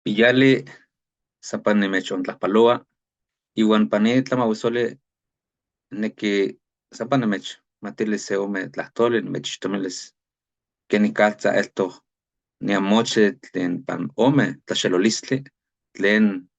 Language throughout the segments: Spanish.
Pillale, Zapane mechon Tlapaloa, Iwan Pane Tlamawesole, Neque Zapane mech, Matile Seome Tlastole, Mechtomeles, Kenikatza esto, Niamoche, Tlen Pan Ome, Tlaxelolistle, Tlen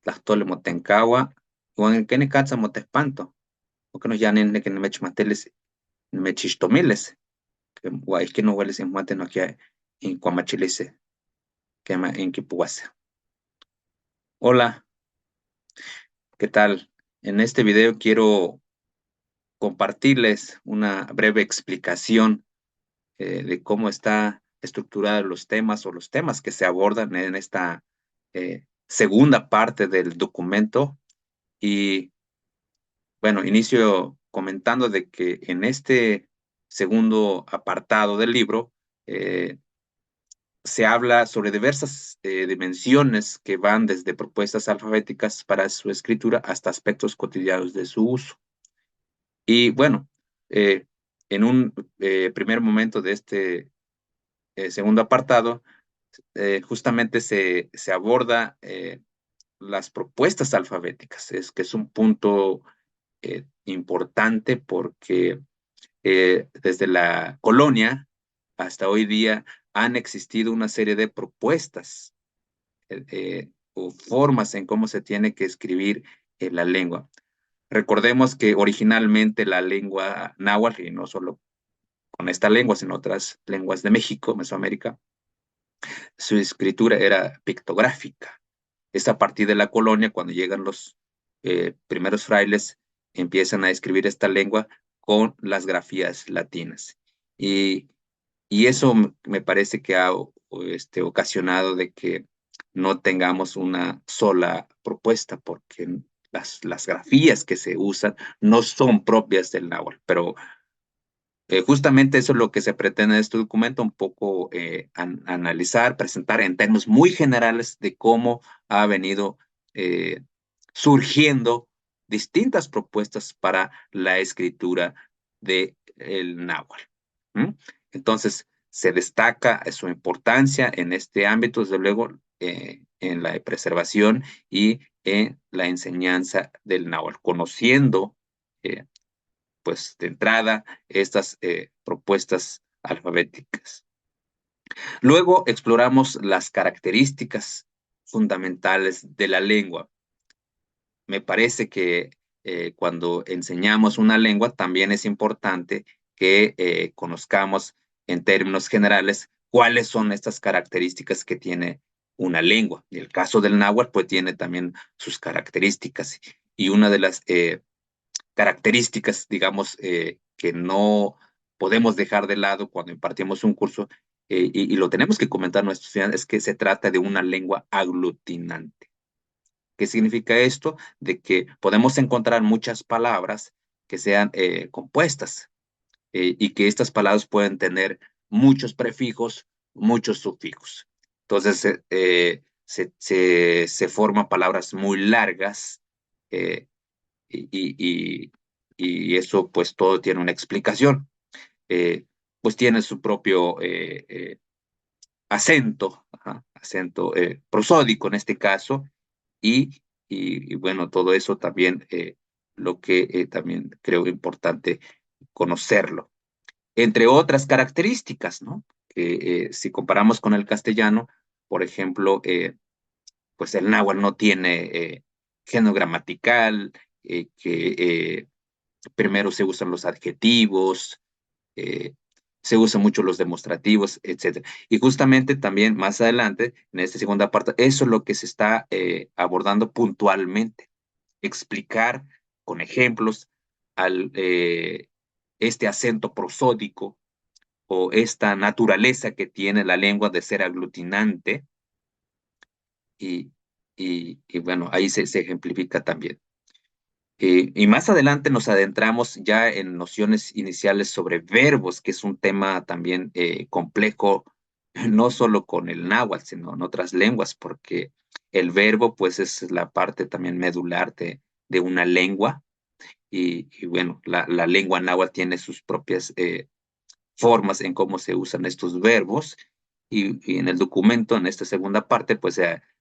Tlastole Motencawa, Iwan Kenikatza Motespanto, porque nos llanen de que mech mateles, mechistomiles, que guay que no hueles en mate no que en Cuamachilise, que en Kipuase. Hola, ¿qué tal? En este video quiero compartirles una breve explicación de cómo está estructurada los temas o los temas que se abordan en esta segunda parte del documento. Y bueno, inicio comentando de que en este segundo apartado del libro se habla sobre diversas dimensiones que van desde propuestas alfabéticas para su escritura hasta aspectos cotidianos de su uso. Y bueno, en un primer momento de este segundo apartado, justamente se aborda las propuestas alfabéticas, es que es un punto importante porque desde la colonia hasta hoy día han existido una serie de propuestas o formas en cómo se tiene que escribir la lengua. Recordemos que originalmente la lengua náhuatl, y no solo con esta lengua, sino otras lenguas de México, Mesoamérica, su escritura era pictográfica. Es a partir de la colonia, cuando llegan los primeros frailes, empiezan a escribir esta lengua con las grafías latinas. Y, y eso me parece que ha ocasionado de que no tengamos una sola propuesta, porque las grafías que se usan no son propias del náhuatl, pero justamente eso es lo que se pretende en este documento, un poco analizar, presentar en términos muy generales de cómo ha venido eh, surgiendo distintas propuestas para la escritura del náhuatl. ¿Mm? Entonces, se destaca su importancia en este ámbito, desde luego, en la preservación y en la enseñanza del náhuatl, conociendo pues de entrada estas propuestas alfabéticas. Luego exploramos las características fundamentales de la lengua. Me parece que cuando enseñamos una lengua también es importante que conozcamos en términos generales cuáles son estas características que tiene una lengua. Y el caso del náhuatl pues tiene también sus características, y una de las características, digamos, que no podemos dejar de lado cuando impartimos un curso, y lo tenemos que comentar a nuestros estudiantes, es que se trata de una lengua aglutinante. ¿Qué significa esto? De que podemos encontrar muchas palabras que sean compuestas, y que estas palabras pueden tener muchos prefijos, muchos sufijos. Entonces, se forman palabras muy largas, eh, y, y, y eso pues todo tiene una explicación. Eh, pues tiene su propio acento, ajá, acento prosódico en este caso, y bueno, todo eso también lo que también creo importante conocerlo. Entre otras características, ¿no? Que si comparamos con el castellano, por ejemplo, pues el náhuatl no tiene género gramatical, que primero se usan los adjetivos, eh, se usan mucho los demostrativos, etcétera. Y justamente también más adelante, en esta segunda parte, eso es lo que se está abordando puntualmente, explicar con ejemplos al, este acento prosódico o esta naturaleza que tiene la lengua de ser aglutinante, y, y bueno, ahí se ejemplifica también. Y más adelante nos adentramos ya en nociones iniciales sobre verbos, que es un tema también complejo, no solo con el náhuatl, sino en otras lenguas, porque el verbo pues es la parte también medular de una lengua, y bueno, la lengua náhuatl tiene sus propias formas en cómo se usan estos verbos, y en el documento, en esta segunda parte, pues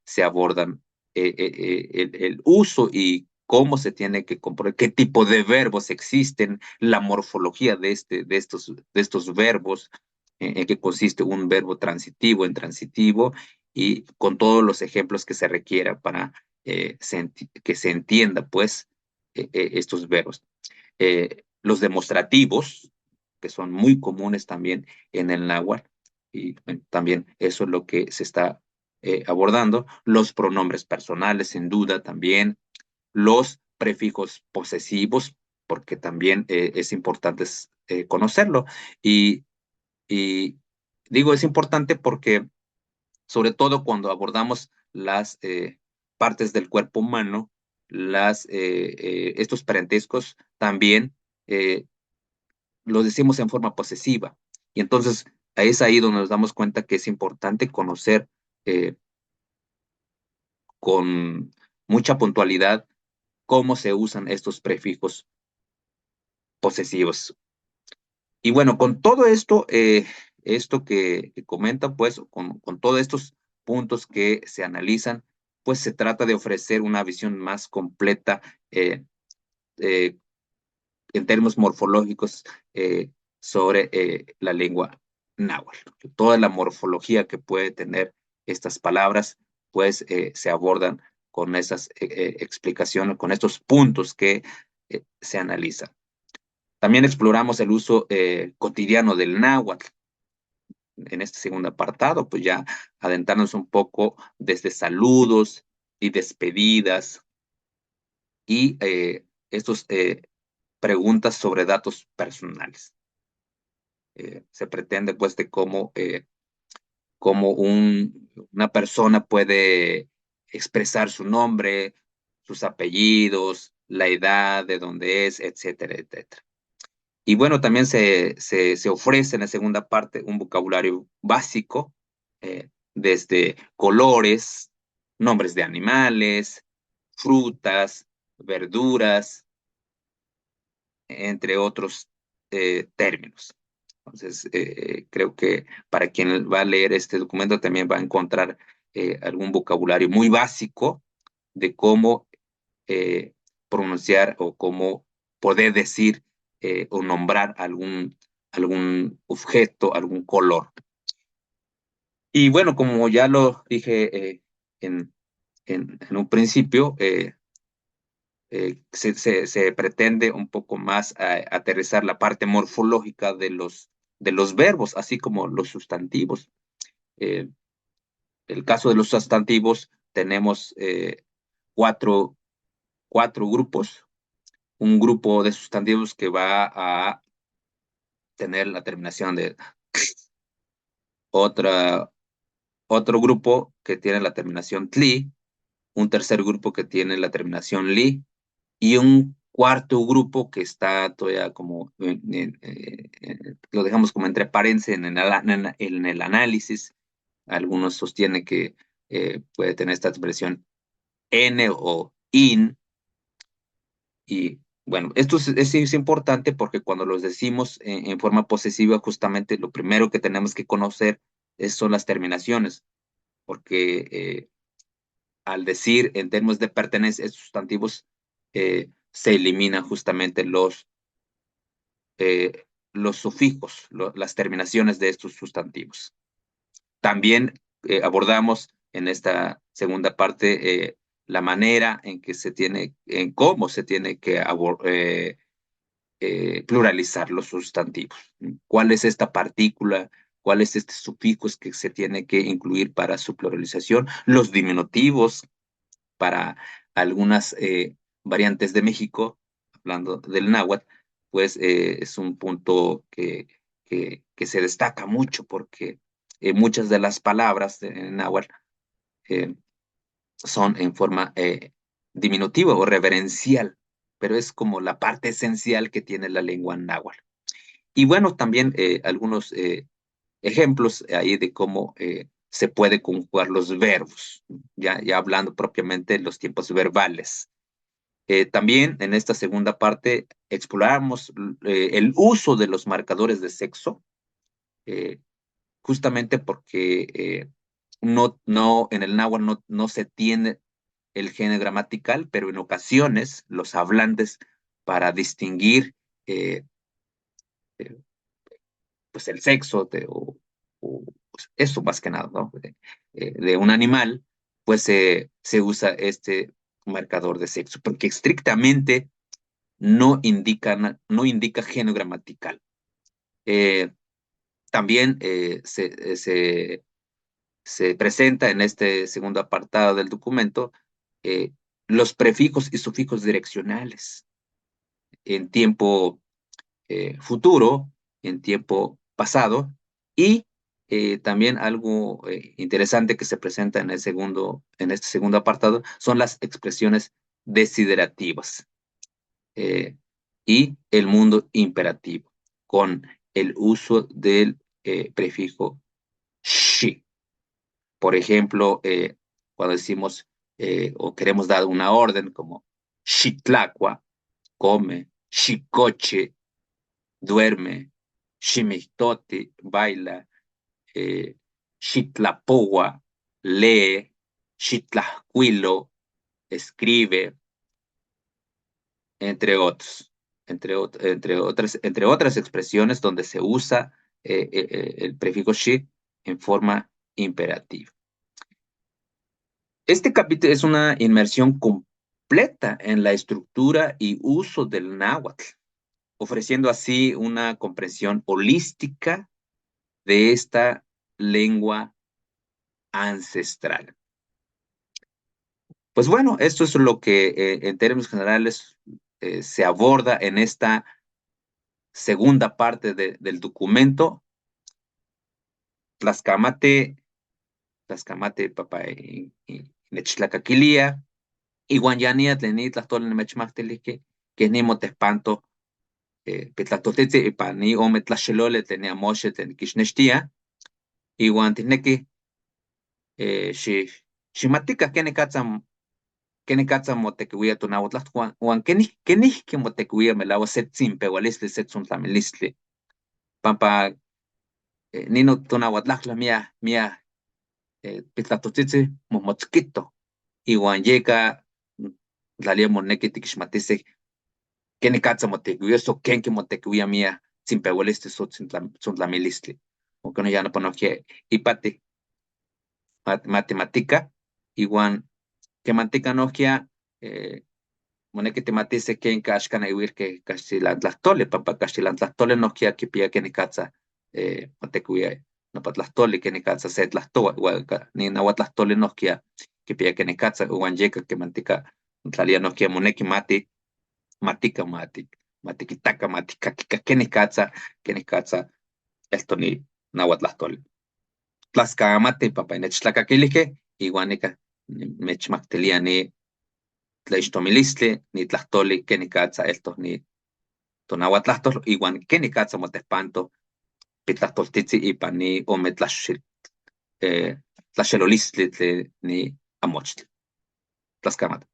se abordan el uso y cómo se tiene que componer, qué tipo de verbos existen, la morfología de estos verbos, en qué consiste un verbo transitivo, intransitivo, y con todos los ejemplos que se requiera para que se entienda, pues, estos verbos. Los demostrativos, que son muy comunes también en el náhuatl, y bueno, también eso es lo que se está abordando. Los pronombres personales, sin duda, también. Los prefijos posesivos, porque también es importante conocerlo. Y, y digo, es importante porque, sobre todo cuando abordamos las partes del cuerpo humano, estos parentescos también eh, lo decimos en forma posesiva. Y entonces es ahí donde nos damos cuenta que es importante conocer eh, con mucha puntualidad cómo se usan estos prefijos posesivos. Y bueno, con todo esto, esto que comenta, pues, con todos estos puntos que se analizan, pues se trata de ofrecer una visión más completa eh, eh, en términos morfológicos sobre la lengua náhuatl. Toda la morfología que puede tener estas palabras, pues se abordan con esas explicaciones, con estos puntos que se analizan. También exploramos el uso cotidiano del náhuatl. En este segundo apartado, pues ya adentrarnos un poco desde saludos y despedidas y estos preguntas sobre datos personales. Se pretende pues de cómo una persona puede expresar su nombre, sus apellidos, la edad, de dónde es, etcétera, etcétera. Y bueno, también se ofrece en la segunda parte un vocabulario básico, desde colores, nombres de animales, frutas, verduras, entre otros términos. Entonces, creo que para quien va a leer este documento también va a encontrar algún vocabulario muy básico de cómo eh, pronunciar o cómo poder decir o nombrar algún objeto, algún color. Y bueno, como ya lo dije en un principio, se pretende un poco más aterrizar la parte morfológica de los verbos, así como los sustantivos. Eh, el caso de los sustantivos, tenemos cuatro grupos. Un grupo de sustantivos que va a tener la terminación de otra, otro grupo que tiene la terminación tli, un tercer grupo que tiene la terminación li, y un cuarto grupo que está todavía como, lo dejamos como entre paréntesis en el análisis. Algunos sostienen que puede tener esta expresión n o in, y bueno, esto es importante porque cuando los decimos en forma posesiva, justamente lo primero que tenemos que conocer son las terminaciones, porque al decir en términos de pertenencia estos sustantivos, se eliminan justamente los sufijos, las terminaciones de estos sustantivos. También abordamos en esta segunda parte la manera en que en cómo se tiene que pluralizar los sustantivos. ¿Cuál es esta partícula? ¿Cuál es este sufijo que se tiene que incluir para su pluralización? Los diminutivos para algunas variantes de México, hablando del náhuatl, pues es un punto que se destaca mucho porque muchas de las palabras en náhuatl eh, son en forma diminutiva o reverencial, pero es como la parte esencial que tiene la lengua náhuatl. Y bueno, también algunos ejemplos ahí de cómo se puede conjugar los verbos, ya hablando propiamente de los tiempos verbales. También en esta segunda parte exploramos el uso de los marcadores de sexo, eh, justamente porque en el náhuatl no se tiene el género gramatical, pero en ocasiones los hablantes, para distinguir eh, eh, pues el sexo pues eso más que nada, ¿no? De un animal, pues se usa este marcador de sexo, porque estrictamente no indica género gramatical. Eh, También se presenta en este segundo apartado del documento eh, los prefijos y sufijos direccionales en tiempo futuro, en tiempo pasado, y también algo interesante que se presenta en este segundo apartado son las expresiones desiderativas eh, y el mundo imperativo, con el uso del prefijo shi. Por ejemplo, cuando decimos o queremos dar una orden como shitlacua, come, shicoche, duerme, shimistoti, baila, shitlapowa, lee, shitlahuilo, escribe, entre otros, entre otras expresiones donde se usa el prefijo shi en forma imperativa. Este capítulo es una inmersión completa en la estructura y uso del náhuatl, ofreciendo así una comprensión holística de esta lengua ancestral. Pues bueno, esto es lo que en términos generales se aborda en esta segunda parte del documento. Tlaxcamate, Tlaxcamate, papá, Nechtlacaquilia, iuan yania tleni tlahtoli nemechmahtilihki, que ni motespanto, pitlahtoltitzi ipa ni ome tlaxelole tleni amoxe tlen kixnextia, iuan tineki ximatika kenikatza motequiuia tonauatlahtl uan kenihki motequiuia melaua se tzimpeualistli, se tzontlamilistli, pampa nino tonauatlahtla mia pitlahtoltzitzi mohmotzkito, iuan yeka tlalia moneki tikixmatisih kenikatza motequiuia, so kenki motequiuia mia tzimpeualistli, so tzontlamilistli. Onkeno ya noponohkia ipati matemática, igual que mantica nohkia, moneki timatise ken kaxkan iuirke kaxtilantlahtoli, pampa kaxtilantlahtoli nohkia kipia kenikatza motequiuia nopa tlahtoli kenikatza se tlahtoua, igual ni nauatlahtoli nohkia kipia kenikatza, uan yeka kemantika tlalia nohkia moneki matika matikitaka matikakika kenikatza esto ni nauatlahtoli. Tlaxcamati, papá, nechtlacaquilihque, igual nica mechmactilia ni tlaixtomilistli, ni tlahtoli, kenikatza estos ni tonahuatlahtol, igual kenikatza motespanto, pitlahtoltitzi ipa ni ome tlaxelolistli ni amochtli. Tlaxcamati.